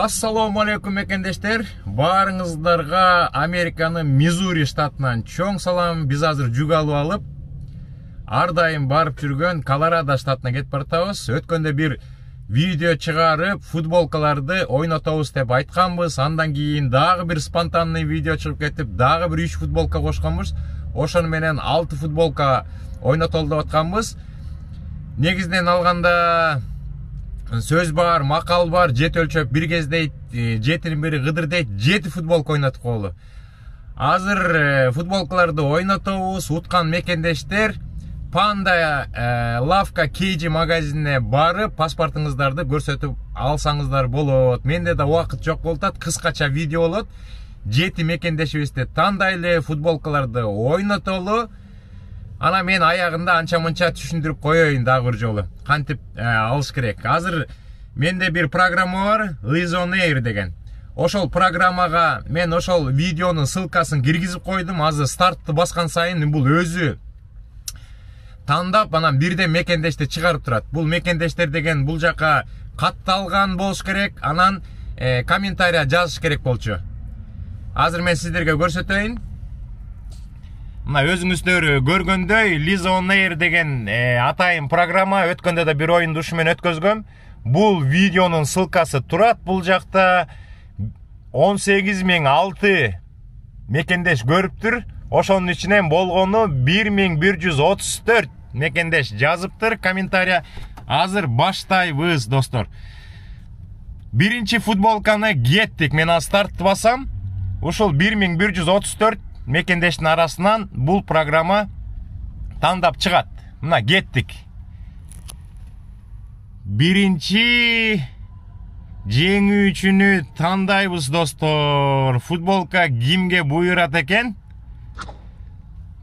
Assalamu alaikum мекендештер. Барыңыздарга Американын Мизури штатынан чоң салам. Биз азыр жүк алып алып, ар дайым барып жүргөн Колорадо штатына кетип баратабыз. Өткөндө бир видео чыгарып, футболкаларды ойнотобуз деп айтканбыз. Андан кийин дагы бир спонтанный видео чыгып кетип, дагы бир 3 футболка кошконбуз. Ошону менен 6 футболка ойнотолду деп атканбыз. Негизинен алганда сөз бар, макал бар, жет өлчөп бир кез дейт, жетинин бири кыдыр дейт, 7 футболка ойнотуп болду. Азыр футболкаларды ойнотобуз. Уткан мекендештер Panda Lafka KG магазинине барып, паспортуңуздарды көрсөтүп алсаңыздар болот. Менде да убакыт жок болот, кыскача видео болот. 7 мекендешибизди тандайлы, футболкаларды ойнотолу. Ана мен аягында анча-мынча түшүндүрүп коеюн дагы бир жолу. Кантип алыш керек. Азыр менде бир программа бар, Liz on Air деген. Ошол программага мен ошол видеонун ссылкасын киргизип койдум. Азыр стартты баскан сайын бул өзү тандап, анан бирден мекендешти чыгарып турат. Бул мекендештер деген бул жака катталган болуш керек, анан комментария жазыш керек болчу. Азыр мен сиздерге көрсөтөйүн. Мына өзүңүздөр көргөндөй Liz on Air деген атайын программа. Өткөндө да бир оюнду ушу менен өткөзгөм. Бул видеонун ссылкасы турат бул жакта. 18.006 мекендеш көрүптүр. Ошонун ичинен болгону 1134 мекендеш жазыптыр. Комментария азыр баштайбыз, достор. Биринчи футболканы кеттик. Мен стартты басам. Ушул 1134 мекендештин арасынан бул программа тандап чыгат. Мына кеттик. Биринчи жеңүүчүнү тандайбыз, достор. Футболка кимге буйрат экен?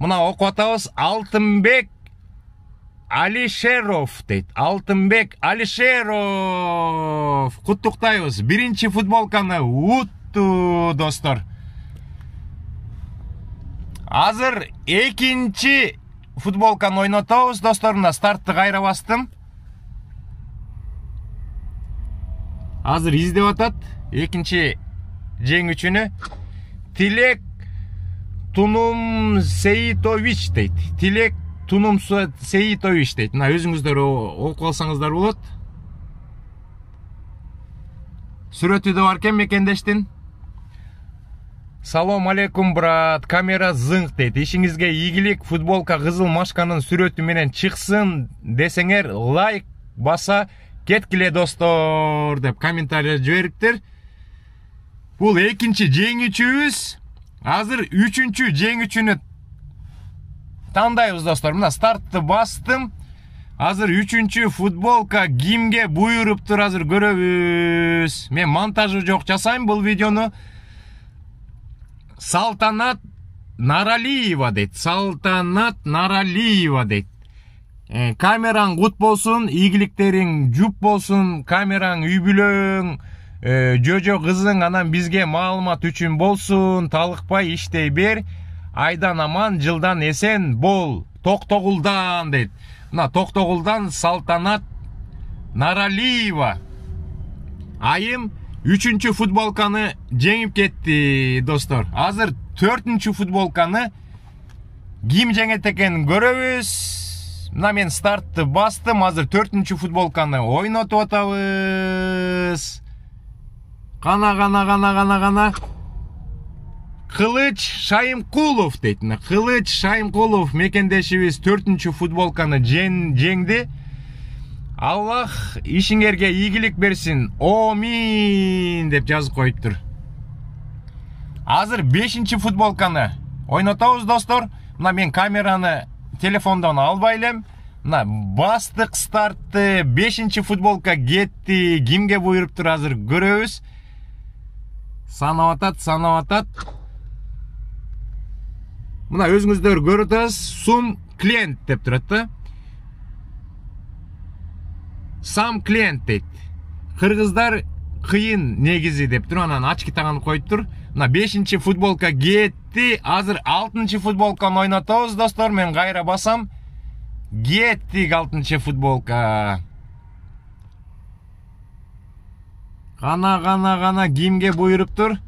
Мына окуп атабыз. Алтынбек Алишеров дейт. Алтынбек Алишеров. Куттуктайбыз. Биринчи футболканы утту, достор. Азыр экинчи футболканы ойнотобуз, достор. Мына стартты кайра бастым. Азыр издеп атат экинчи жеңүүчүнү. Тилек Тунум Сейитович дейт. Тилек Тунум Сейитович дейт. Мына өзүңүздөр окуп алсаңыздар болот. Сүрөтү да бар экен мекендештин. Салом алейкум, брат. Камера зыңк дейт. Ишиңизге ийгилик. Футболка кызыл машканын сүрөтү менен чыксын десеңер, лайк баса кеткиле, достор, деп комментарий жибериптир. Бул экинчи жеңүүчүбүз. Азыр үчүнчү жеңүүчүнү тандайбыз, достор. Мына стартты бастым. Азыр үчүнчү футболка кимге буйруптур, азыр көрөбүз. Мен монтажы жок жасайм бул видеону. Салтанат Наралиева дейт. Салтанат Наралиева дейт. Камераң кут болсун, ийгиликтериң жуп болсун, камераң үй бүлөң, жожо кызың анан бизге маалымат үчүн болсун, талыкпай иштей бер, айдан аман, жылдан эсен бол, Токтогулдан дейт. Мына Токтогулдан Салтанат Наралиева айым 3-чү футболканы жеңип кетти, достор. Азыр 4-чү футболканы ким жеңет экен көрөбүз. Мына мен стартты бастым. Азыр 4-чү футболканы ойнотуп атабыз. Кана. Кылыч Шайымкулов дейт. Кылыч Шайымкулов мекендешибиз 4-чү футболканы жеңди. Аллах ишиңерге ийгилик берсин. Омин деп жазып коюптур. Азыр 5-чү футболканы ойнотобуз, достор. Мына мен камераны телефондон албай элем. Мына бастык стартты. 5-чү футболка кетти. Кимге буйруптур, азыр көрөбүз. Санап атат. Мына өзүңүздөр көрүп атасыз, сум клиент деп турат да. Сам клиент дейт. Кыргыздар кыйын негизи деп тур, анан ачки таган коюп тур. Мына 5-чи футболка кетти. Азыр 6-чы футболканы ойнотобуз, достор. Мен кайра басам. Кетти 6-чы футболка. Гана кимге буйруптур?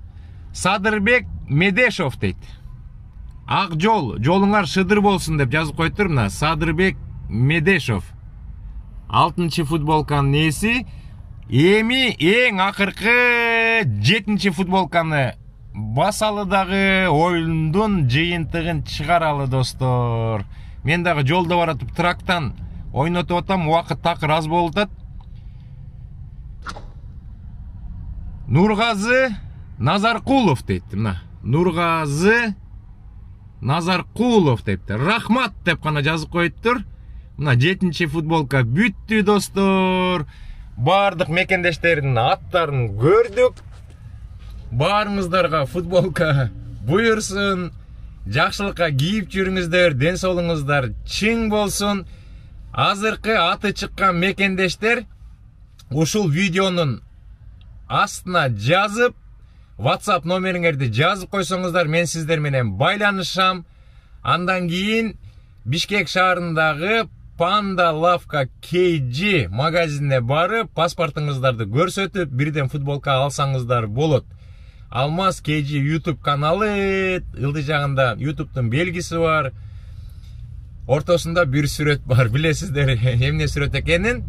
Садырбек Медешов дейт. Ак жол, жолуңар шыдыр болсун деп жазып коюптур. Мына Садырбек Медешов. 6-чы футболканын ээси. Эми эң акыркы 7-чи футболканы басалы дагы оюндун жыйынтыгын чыгаралы, достор. Мен дагы жолдо баратып трактан ойнотуп атам, убакыт такыр аз болуп атат. Нургазы Назаркулов дейт. Мына Нургазы Назаркулов депти. Рахмат деп гана жазып коюптур. Мына 7-чи футболка бүттү, достор. Бардык мекендештердин аттарын көрдүк. Баарыңыздарга футболка буйурсун. Жакшылыкка кийип жүрүңүздөр, ден соолугуңуздар чың болсун. Азыркы аты чыккан мекендештер ушул видеонун астына жазып, WhatsApp номериңерди жазып койсоңуздар, мен сиздер менен байланышам. Андан кийин Бишкек шаарындагы Panda Lavka KG магазинине барып, паспортуңуздарды көрсөтүп, бирден футболка алсаңыздар болот. Алмаз KG YouTube каналы, ылдый жагында YouTube'тун белгиси бар. Ортосунда бир сүрөт бар. Билесиздер эмне сүрөт экенин?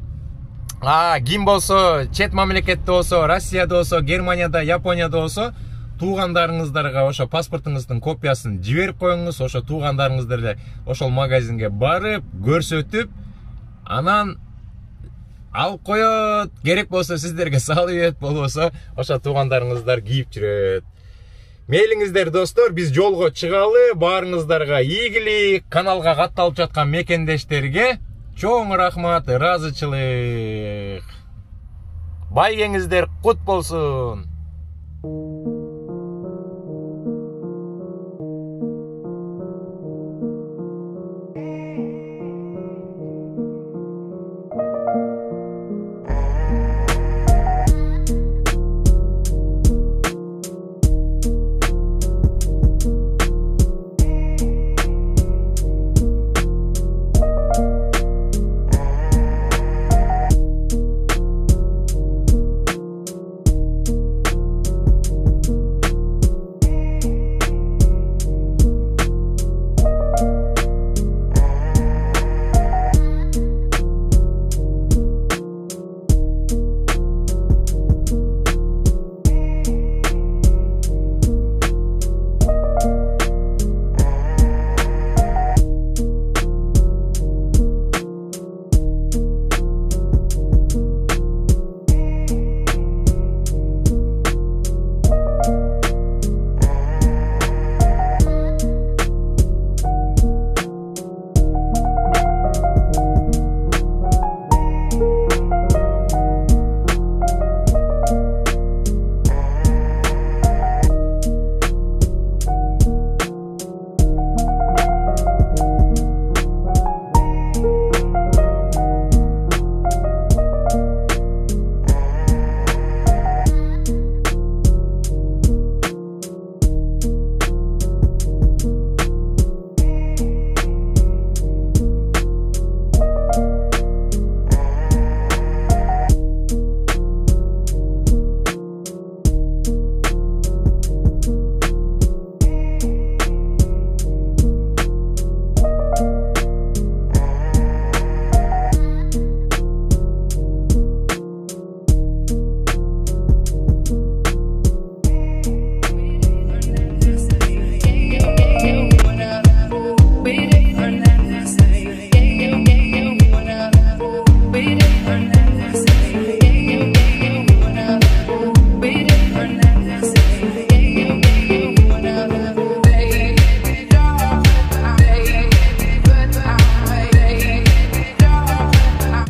Ким болсо, чет мамлекетте болсо, Россияда болсо, Германияда, Японияда болсо, туугандарыңыздарга ошо паспортуңуздун копиясын жиберип коюңуз. Ошо туугандарыңыздар эле ошол магазинге барып, көрсөтүп, анан алып коет. Керек болсо сиздерге салып берет, болбосо ошо туугандарыңыздар кийип жүрөт. Мейлиңиздер, достор, биз жолго чыгалы. Баарыңыздарга ийгилик. Каналга катталып жаткан мекендештерге чоң рахмат, ыраазычылык. Байгеңиздер кут болсун.